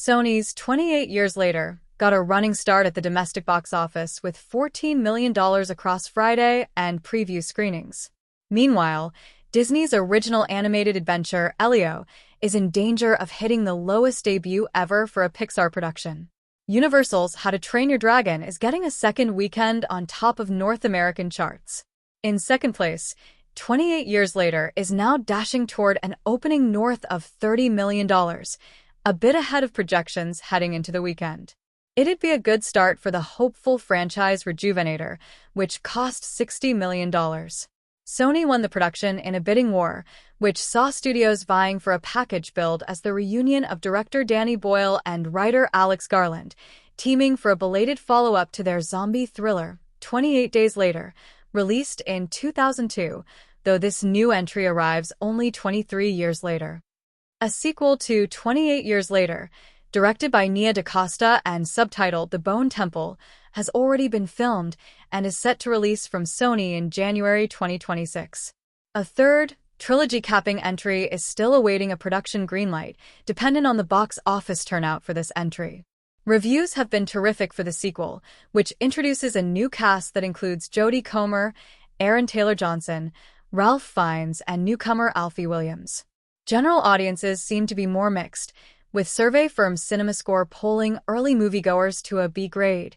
Sony's 28 Years Later got a running start at the domestic box office with $14 million across Friday and preview screenings. Meanwhile, Disney's original animated adventure, Elio, is in danger of hitting the lowest debut ever for a Pixar production. Universal's How to Train Your Dragon is getting a second weekend on top of North American charts. In second place, 28 Years Later is now dashing toward an opening north of $30 million, a bit ahead of projections heading into the weekend. It'd be a good start for the hopeful franchise Rejuvenator, which cost $60 million. Sony won the production in a bidding war, which saw studios vying for a package build as the reunion of director Danny Boyle and writer Alex Garland, teaming for a belated follow-up to their zombie thriller, 28 Days Later, released in 2002, though this new entry arrives only 23 years later. A sequel to 28 Years Later, directed by Nia DaCosta and subtitled The Bone Temple, has already been filmed and is set to release from Sony in January 2026. A third, trilogy-capping entry is still awaiting a production greenlight, dependent on the box office turnout for this entry. Reviews have been terrific for the sequel, which introduces a new cast that includes Jodie Comer, Aaron Taylor-Johnson, Ralph Fiennes, and newcomer Alfie Williams. General audiences seem to be more mixed, with survey firm CinemaScore polling early moviegoers to a B grade.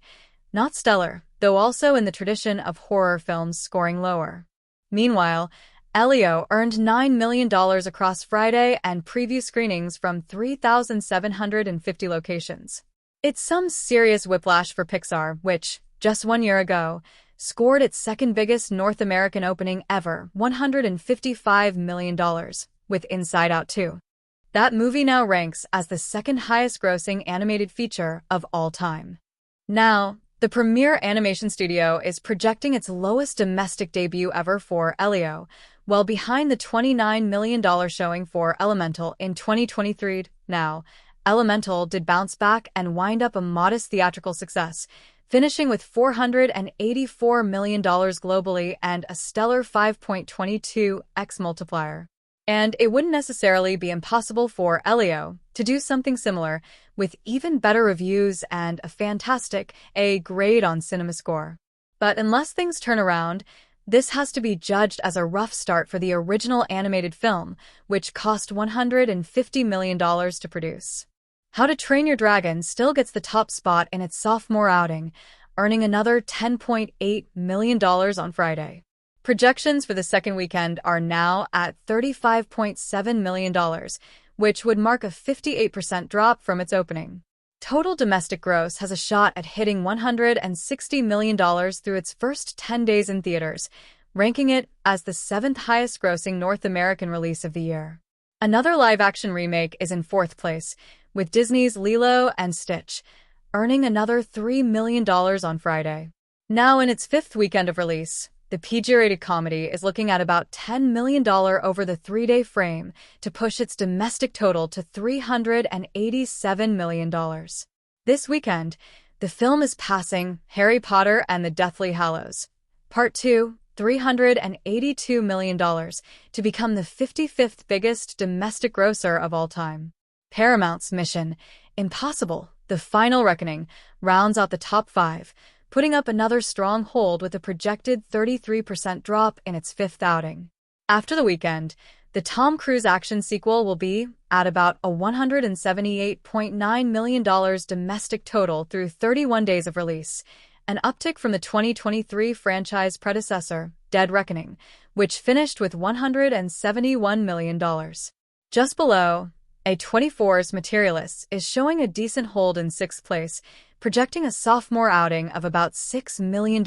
Not stellar, though also in the tradition of horror films scoring lower. Meanwhile, Elio earned $9 million across Friday and preview screenings from 3,750 locations. It's some serious whiplash for Pixar, which, just 1 year ago, scored its second biggest North American opening ever, $155 million, with Inside Out 2. That movie now ranks as the second highest-grossing animated feature of all time. Now, the premier animation studio is projecting its lowest domestic debut ever for Elio, well behind the $29 million showing for Elemental in 2023. Now, Elemental did bounce back and wind up a modest theatrical success, finishing with $484 million globally and a stellar 5.22x multiplier. And it wouldn't necessarily be impossible for Elio to do something similar, with even better reviews and a fantastic A grade on CinemaScore. But unless things turn around, this has to be judged as a rough start for the original animated film, which cost $150 million to produce. How to Train Your Dragon still gets the top spot in its sophomore outing, earning another $10.8 million on Friday. Projections for the second weekend are now at $35.7 million, which would mark a 58% drop from its opening. Total domestic gross has a shot at hitting $160 million through its first 10 days in theaters, ranking it as the seventh highest-grossing North American release of the year. Another live-action remake is in fourth place, with Disney's Lilo and Stitch, earning another $3 million on Friday. Now in its fifth weekend of release, the PG-rated comedy is looking at about $10 million over the three-day frame to push its domestic total to $387 million. This weekend, the film is passing Harry Potter and the Deathly Hallows, Part 2, $382 million, to become the 55th biggest domestic grosser of all time. Paramount's Mission Impossible: The Final Reckoning rounds out the top five, putting up another strong hold with a projected 33% drop in its fifth outing. After the weekend, the Tom Cruise action sequel will be at about a $178.9 million domestic total through 31 days of release, an uptick from the 2023 franchise predecessor, Dead Reckoning, which finished with $171 million. Just below, A24's Materialists is showing a decent hold in sixth place, projecting a sophomore outing of about $6 million,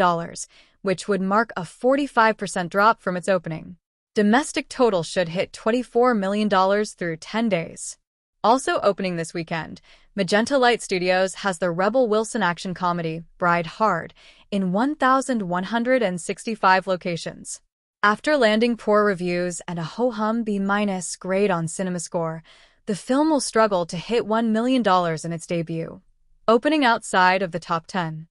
which would mark a 45% drop from its opening. Domestic total should hit $24 million through 10 days. Also opening this weekend, Magenta Light Studios has the Rebel Wilson action comedy, Bride Hard, in 1,165 locations. After landing poor reviews and a ho-hum B- grade on CinemaScore, the film will struggle to hit $1 million in its debut, opening outside of the top 10.